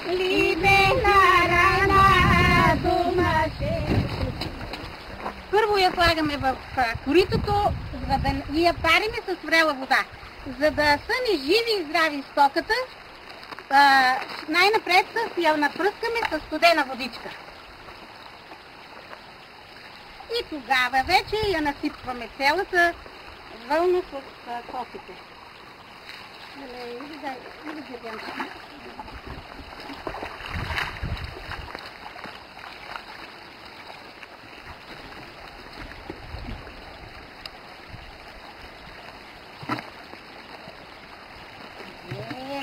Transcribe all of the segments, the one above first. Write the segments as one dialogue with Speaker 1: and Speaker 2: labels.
Speaker 1: либена рана домаше. Първо я слагаме в коритото, за да я париме с врела вода. За да са ни живи и здрави стоката, най-напред я напръскаме с студена водичка. И тогава вече я насипваме цялата вълна с косите.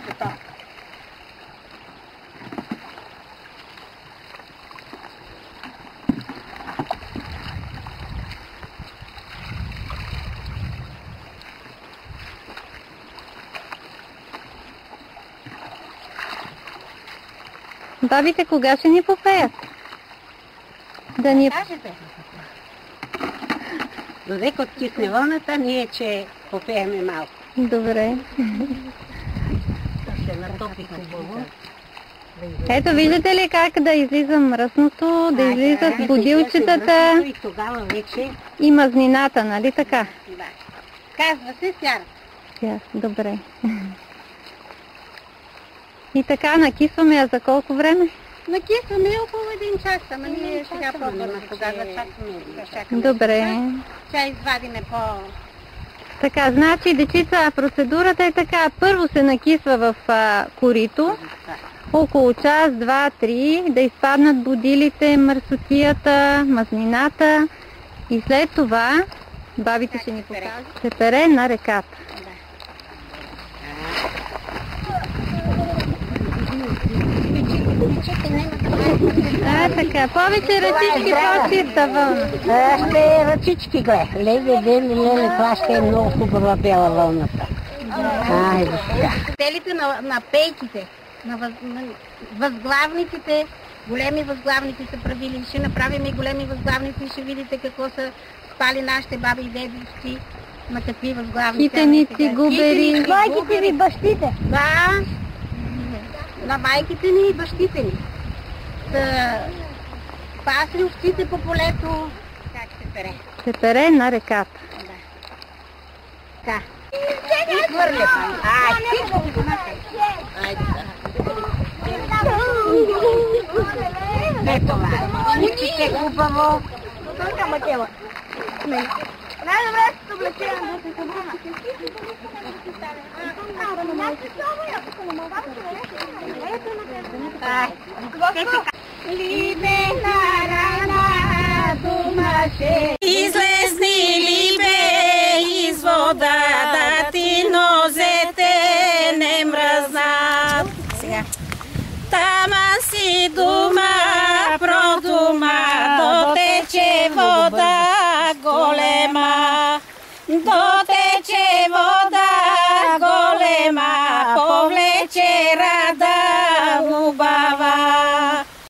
Speaker 1: Готово.
Speaker 2: Бабите кога ще ни попеят? Да ни...
Speaker 1: Кажете. Додека откисне вълната, ние че попееме малко.
Speaker 2: Добре.
Speaker 1: Ще натопи хубаво.
Speaker 2: Ето виждате ли как да излиза мръсното, да излизат будилчетата
Speaker 1: и тогава вече...
Speaker 2: и мазнината, нали така?
Speaker 1: Да. Казва се сяра.
Speaker 2: Добре. И така, накисваме я за колко време?
Speaker 1: Накисваме около 1 час, ама ние сега пробваме кога да чакаме.
Speaker 2: Добре.
Speaker 1: Сега извадиме по...
Speaker 2: Така, значи, дечица, процедурата е така. Първо се накисва в корито, около час, 2, 3, да изпаднат будилите, мърсотията, мазнината и след това бабите ще ни покажат. Се пере на реката. Така, повече ръчички, по-чиста вълна.
Speaker 1: Ще ръчички гледа. Леле, това ще е много хубава бяла вълната. Айде сега. Целите на пейките, на възглавниците, големи възглавници са правили. Ще направим и големи възглавници и ще видите какво са спали нашите баби и дедовци. На какви възглавници.
Speaker 2: Хитеници, губери.
Speaker 1: Майките ни, бащите. Да. На майките ни и бащите ни. Пасли овците по полето. Как се пере?
Speaker 2: Се пере на реката.
Speaker 1: Да. Така. И хвърля. Айде. Ето това. Ничите хубаво. Няма тела. Най-добре се облечена да се събуна. Либена рана домаше.
Speaker 3: Излезни либе из вода, да ти нозете не мръзнат. Сега. Тама си дума, продума, дотече вода голема, дотече вода.